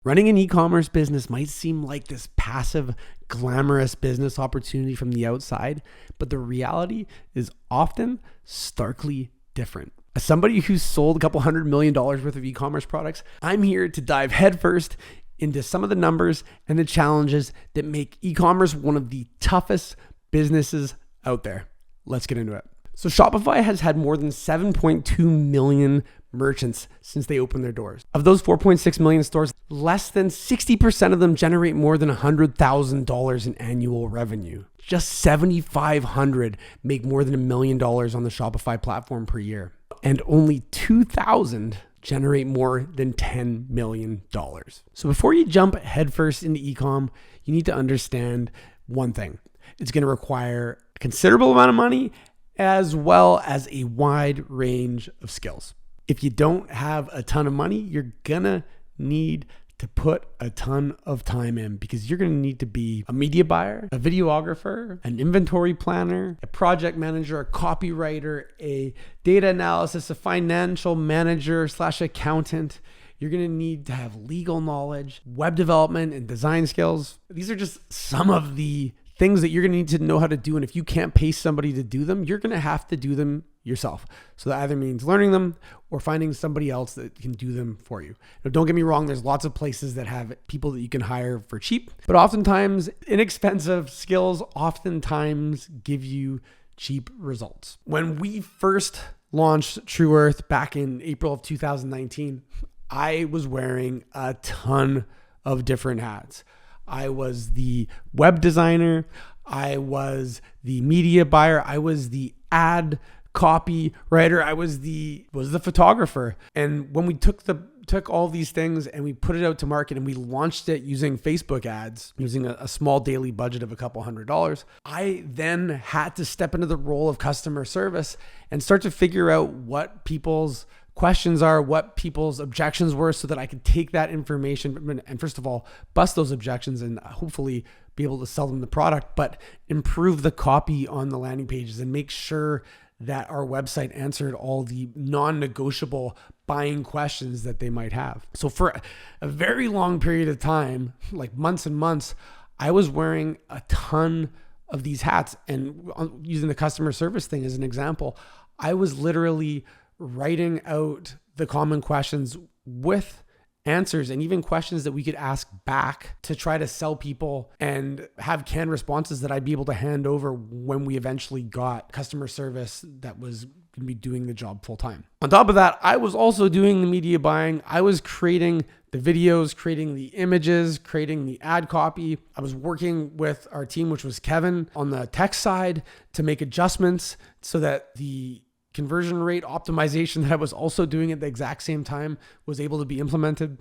Running an e-commerce business might seem like this passive, glamorous business opportunity from the outside, but the reality is often starkly different. As somebody who's sold a couple $100 million worth of e-commerce products, I'm here to dive headfirst into some of the numbers and the challenges that make e-commerce one of the toughest businesses out there. Let's get into it. So Shopify has had more than 7.2 million merchants since they opened their doors. Of those 4.6 million stores, less than 60% of them generate more than $100,000 in annual revenue. Just 7,500 make more than $1 million on the Shopify platform per year. And only 2,000 generate more than $10 million. So before you jump headfirst into ecom, you need to understand one thing. It's going to require a considerable amount of money as well as a wide range of skills. If you don't have a ton of money, you're gonna need to put a ton of time in because you're gonna need to be a media buyer, a videographer, an inventory planner, a project manager, a copywriter, a data analysis, a financial manager / accountant. You're gonna need to have legal knowledge, web development, and design skills. These are just some of the things that you're gonna need to know how to do. And if you can't pay somebody to do them, you're gonna have to do them yourself. So that either means learning them or finding somebody else that can do them for you. Now, don't get me wrong, there's lots of places that have people that you can hire for cheap, but oftentimes inexpensive skills oftentimes give you cheap results. When we first launched Tru Earth back in April of 2019, I was wearing a ton of different hats. I was the web designer, I was the media buyer, I was the ad copy writer, I was the photographer. And when we took all these things and we put it out to market and we launched it using Facebook ads, using a small daily budget of a couple $100, I then had to step into the role of customer service and start to figure out what people's questions are, what people's objections were, so that I could take that information and first of all, bust those objections and hopefully be able to sell them the product, but improve the copy on the landing pages and make sure that our website answered all the non-negotiable buying questions that they might have. So for a very long period of time, like months and months, I was wearing a ton of these hats. And using the customer service thing as an example, I was literally writing out the common questions with answers and even questions that we could ask back to try to sell people and have canned responses that I'd be able to hand over when we eventually got customer service that was going to be doing the job full time. On top of that, I was also doing the media buying. I was creating the videos, creating the images, creating the ad copy. I was working with our team, which was Kevin, on the tech side to make adjustments so that the conversion rate optimization that I was also doing at the exact same time was able to be implemented.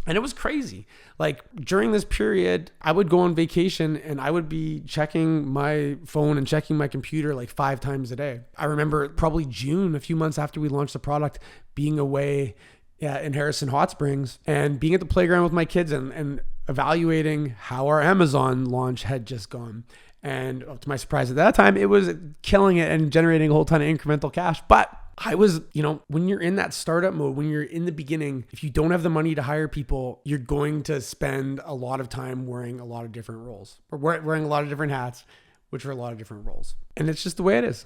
And it was crazy. Like during this period, I would go on vacation and I would be checking my phone and checking my computer like 5 times a day. I remember probably June, a few months after we launched the product, being away in Harrison Hot Springs and being at the playground with my kids and evaluating how our Amazon launch had just gone. And to my surprise at that time, it was killing it and generating a whole ton of incremental cash. But I was, when you're in that startup mode, when you're in the beginning, if you don't have the money to hire people, you're going to spend a lot of time wearing a lot of different roles or wearing a lot of different hats, which are a lot of different roles. And it's just the way it is.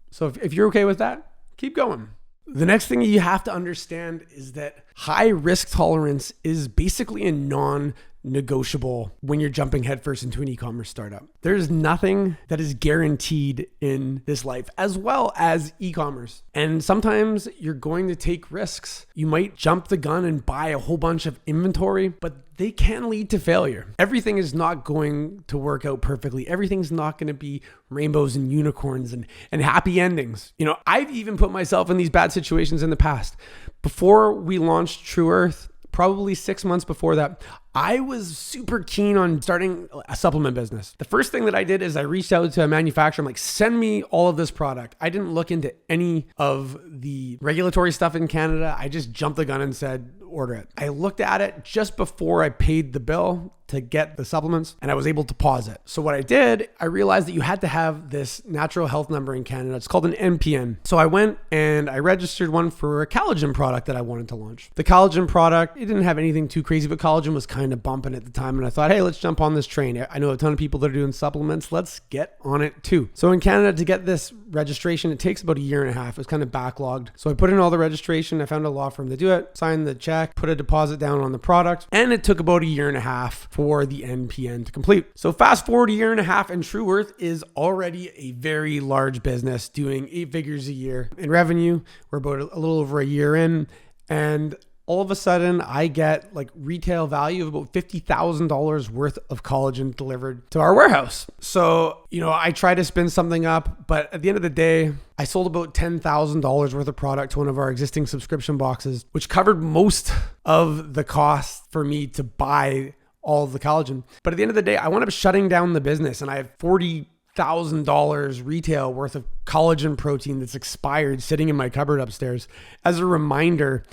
So if you're okay with that, keep going. The next thing you have to understand is that high risk tolerance is basically a non-negotiable when you're jumping headfirst into an e-commerce startup. There's nothing that is guaranteed in this life, as well as e-commerce. And sometimes you're going to take risks. You might jump the gun and buy a whole bunch of inventory, but they can lead to failure. Everything is not going to work out perfectly. Everything's not going to be rainbows and unicorns and happy endings. I've even put myself in these bad situations in the past. Before we launched Tru Earth, probably 6 months before that, I was super keen on starting a supplement business. The first thing that I did is I reached out to a manufacturer. I'm like, send me all of this product. I didn't look into any of the regulatory stuff in Canada. I just jumped the gun and said, order it. I looked at it just before I paid the bill to get the supplements, and I was able to pause it. So what I did, I realized that you had to have this natural health number in Canada. It's called an NPN. So I went and I registered one for a collagen product that I wanted to launch. The collagen product, it didn't have anything too crazy, but collagen was kind of bumping at the time. And I thought, hey, let's jump on this train. I know a ton of people that are doing supplements. Let's get on it too. So in Canada, to get this registration, it takes about a year and a half. It was kind of backlogged. So I put in all the registration. I found a law firm to do it, signed the check, put a deposit down on the product, and it took about a year and a half for the NPN to complete. So fast forward a year and a half, and Tru Earth is already a very large business doing 8 figures a year in revenue. We're about a little over a year in, and all of a sudden I get like retail value of about $50,000 worth of collagen delivered to our warehouse. So, I try to spin something up, but at the end of the day, I sold about $10,000 worth of product to one of our existing subscription boxes, which covered most of the cost for me to buy all of the collagen. But at the end of the day, I wound up shutting down the business, and I have $40,000 retail worth of collagen protein that's expired sitting in my cupboard upstairs as a reminder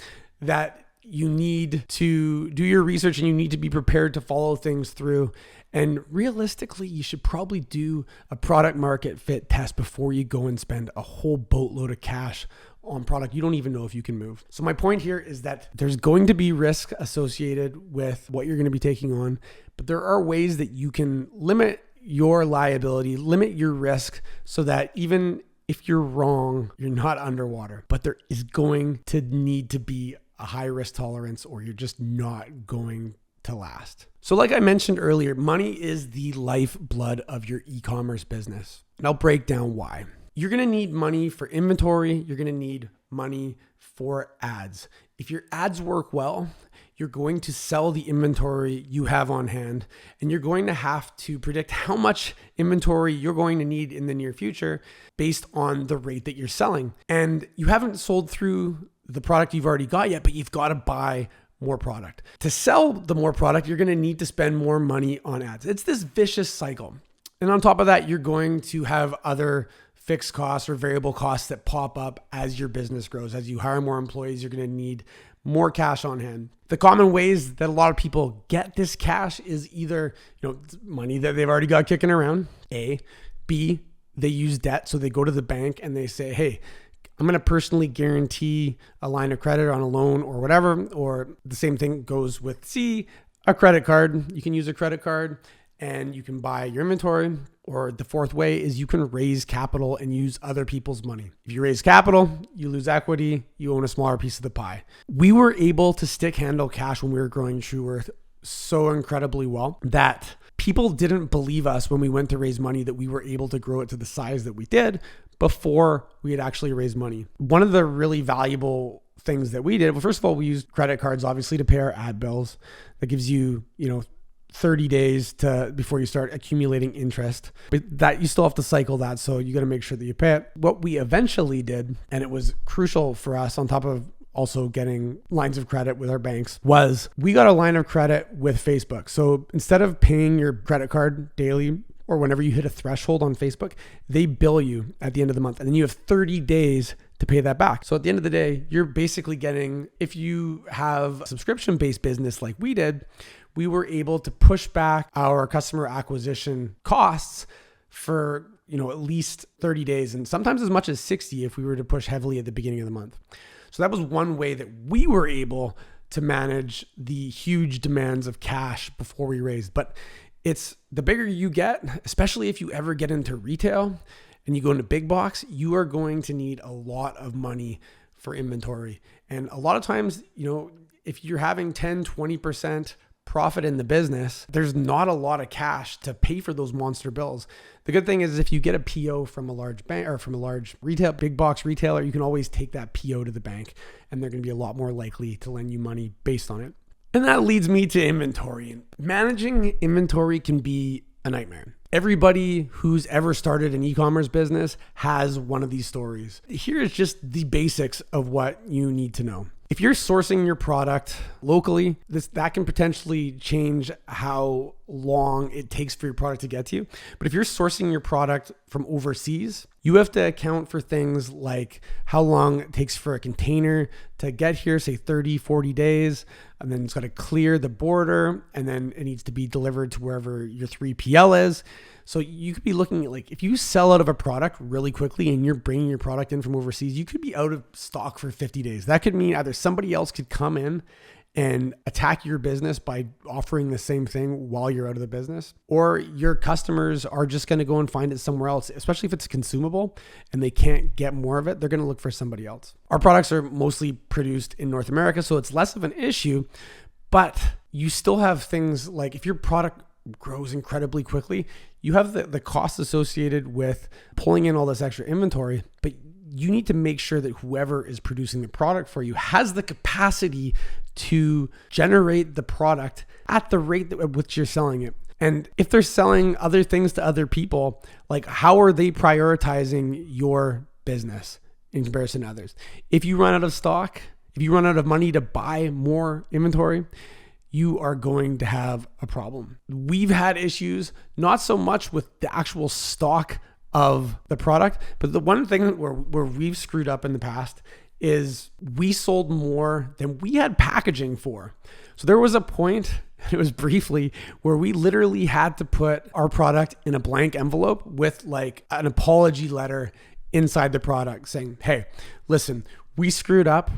that you need to do your research and you need to be prepared to follow things through. And realistically, you should probably do a product market fit test before you go and spend a whole boatload of cash on product you don't even know if you can move. So my point here is that there's going to be risk associated with what you're going to be taking on, but there are ways that you can limit your liability, limit your risk so that even if you're wrong, you're not underwater. But there is going to need to be a high risk tolerance or you're just not going to last. So like I mentioned earlier, money is the lifeblood of your e-commerce business. And I'll break down why. You're going to need money for inventory. You're going to need money for ads. If your ads work well, you're going to sell the inventory you have on hand, and you're going to have to predict how much inventory you're going to need in the near future based on the rate that you're selling. And you haven't sold through the product you've already got yet, but you've got to buy more product. To sell the more product, you're going to need to spend more money on ads. It's this vicious cycle. And on top of that, you're going to have other fixed costs or variable costs that pop up as your business grows. As you hire more employees, you're going to need more cash on hand. The common ways that a lot of people get this cash is either, money that they've already got kicking around, A. B, they use debt. So they go to the bank and they say, hey, I'm going to personally guarantee a line of credit on a loan or whatever. Or the same thing goes with C, a credit card. You can use a credit card and you can buy your inventory. Or the fourth way is you can raise capital and use other people's money. If you raise capital, you lose equity, you own a smaller piece of the pie. We were able to stick handle cash when we were growing Tru Earth so incredibly well that people didn't believe us when we went to raise money that we were able to grow it to the size that we did before we had actually raised money. One of the really valuable things that we did, well, first of all, we used credit cards, obviously, to pay our ad bills. That gives you, 30 days before you start accumulating interest, but that you still have to cycle that. So you got to make sure that you pay it. What we eventually did, and it was crucial for us on top of also getting lines of credit with our banks, was we got a line of credit with Facebook. So instead of paying your credit card daily or whenever you hit a threshold on Facebook, they bill you at the end of the month. And then you have 30 days to pay that back. So at the end of the day, you're basically getting, if you have a subscription-based business like we did, we were able to push back our customer acquisition costs for, at least 30 days and sometimes as much as 60 if we were to push heavily at the beginning of the month. So that was one way that we were able to manage the huge demands of cash before we raised. But it's the bigger you get, especially if you ever get into retail and you go into big box, you are going to need a lot of money for inventory. And a lot of times, if you're having 10, 20% profit in the business, there's not a lot of cash to pay for those monster bills. The good thing is if you get a PO from a large bank or from a large retail, big box retailer, you can always take that PO to the bank and they're going to be a lot more likely to lend you money based on it. And that leads me to inventory. Managing inventory can be a nightmare. Everybody who's ever started an e-commerce business has one of these stories. Here is just the basics of what you need to know. If you're sourcing your product locally, that can potentially change how long it takes for your product to get to you. But if you're sourcing your product from overseas, you have to account for things like how long it takes for a container to get here, say 30, 40 days, and then it's got to clear the border, and then it needs to be delivered to wherever your 3PL is. So you could be looking at, like, if you sell out of a product really quickly and you're bringing your product in from overseas, you could be out of stock for 50 days. That could mean either somebody else could come in and attack your business by offering the same thing while you're out of the business, or your customers are just going to go and find it somewhere else, especially if it's consumable and they can't get more of it. They're going to look for somebody else. Our products are mostly produced in North America, so it's less of an issue, but you still have things like, if your product grows incredibly quickly, you have the costs associated with pulling in all this extra inventory, but you need to make sure that whoever is producing the product for you has the capacity to generate the product at the rate at which you're selling it. And if they're selling other things to other people, like, how are they prioritizing your business in comparison to others? If you run out of stock, if you run out of money to buy more inventory, you are going to have a problem. We've had issues, not so much with the actual stock of the product, but the one thing where we've screwed up in the past is we sold more than we had packaging for. So there was a point, it was briefly, where we literally had to put our product in a blank envelope with like an apology letter inside the product saying, hey, listen, we screwed up.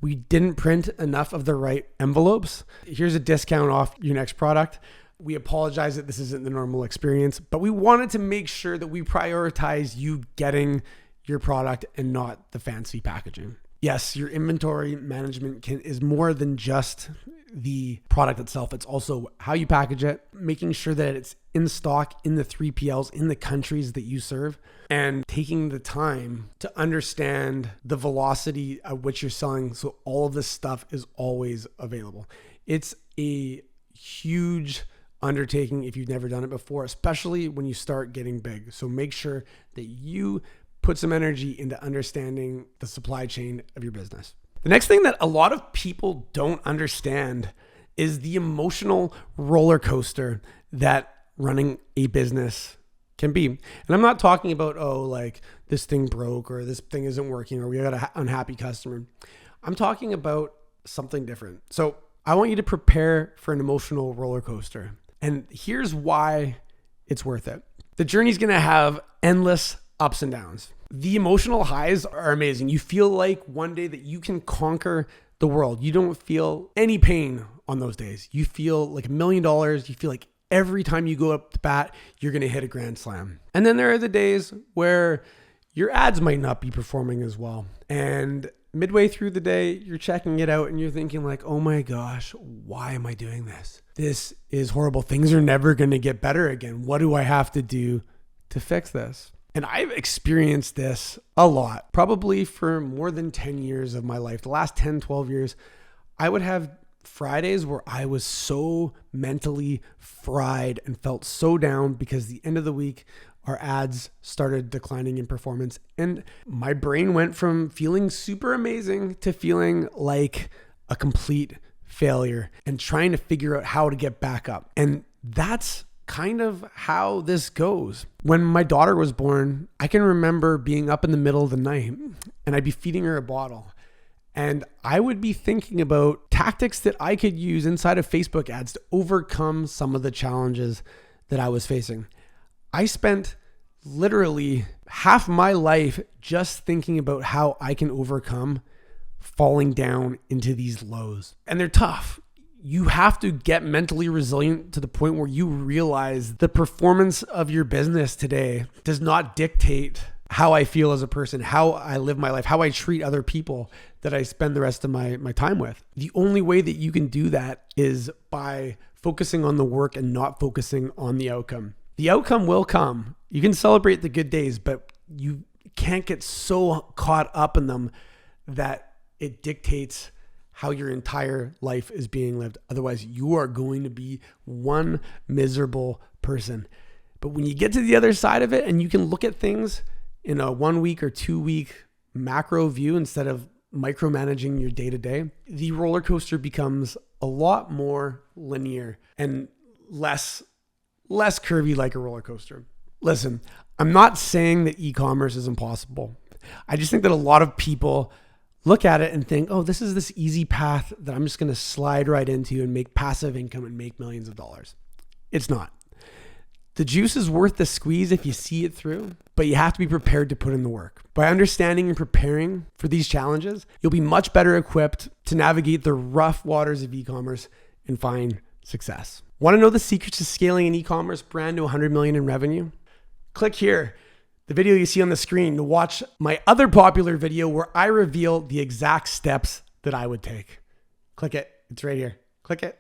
We didn't print enough of the right envelopes. Here's a discount off your next product. We apologize that this isn't the normal experience, but we wanted to make sure that we prioritize you getting your product and not the fancy packaging. Yes, your inventory management is more than just the product itself. It's also how you package it, making sure that it's in stock in the 3PLs in the countries that you serve, and taking the time to understand the velocity at which you're selling, so all of this stuff is always available. It's a huge undertaking if you've never done it before, especially when you start getting big. So make sure that you put some energy into understanding the supply chain of your business. The next thing that a lot of people don't understand is the emotional roller coaster that running a business can be. And I'm not talking about, oh, like this thing broke or this thing isn't working or we got an unhappy customer. I'm talking about something different. So I want you to prepare for an emotional roller coaster. And here's why it's worth it. The journey's going to have endless ups and downs. The emotional highs are amazing. You feel like one day that you can conquer the world. You don't feel any pain on those days. You feel like $1 million. You feel like every time you go up to bat, you're going to hit a grand slam. And then there are the days where your ads might not be performing as well. And midway through the day, you're checking it out and you're thinking like, oh my gosh, why am I doing this? This is horrible. Things are never going to get better again. What do I have to do to fix this? And I've experienced this a lot, probably for more than 10 years of my life. The last 10, 12 years, I would have Fridays where I was so mentally fried and felt so down because the end of the week, our ads started declining in performance. And my brain went from feeling super amazing to feeling like a complete failure and trying to figure out how to get back up. And that's kind of how this goes. When my daughter was born, I can remember being up in the middle of the night and I'd be feeding her a bottle. And I would be thinking about tactics that I could use inside of Facebook ads to overcome some of the challenges that I was facing. I spent literally half my life just thinking about how I can overcome falling down into these lows. And they're tough. You have to get mentally resilient to the point where you realize the performance of your business today does not dictate how I feel as a person, how I live my life, how I treat other people that I spend the rest of my time with. The only way that you can do that is by focusing on the work and not focusing on the outcome. The outcome will come. You can celebrate the good days, but you can't get so caught up in them that it dictates how your entire life is being lived. Otherwise, you are going to be one miserable person. But when you get to the other side of it and you can look at things in a 1 week or 2 week macro view instead of micromanaging your day to day, the roller coaster becomes a lot more linear and less curvy like a roller coaster. Listen, I'm not saying that e-commerce is impossible. I just think that a lot of people look at it and think, oh, this is this easy path that I'm just going to slide right into and make passive income and make millions of dollars. It's not. The juice is worth the squeeze if you see it through, but you have to be prepared to put in the work. By understanding and preparing for these challenges, you'll be much better equipped to navigate the rough waters of e-commerce and find success. Want to know the secrets to scaling an e-commerce brand to 100 million in revenue? Click here, the video you see on the screen, to watch my other popular video where I reveal the exact steps that I would take. Click it. It's right here. Click it.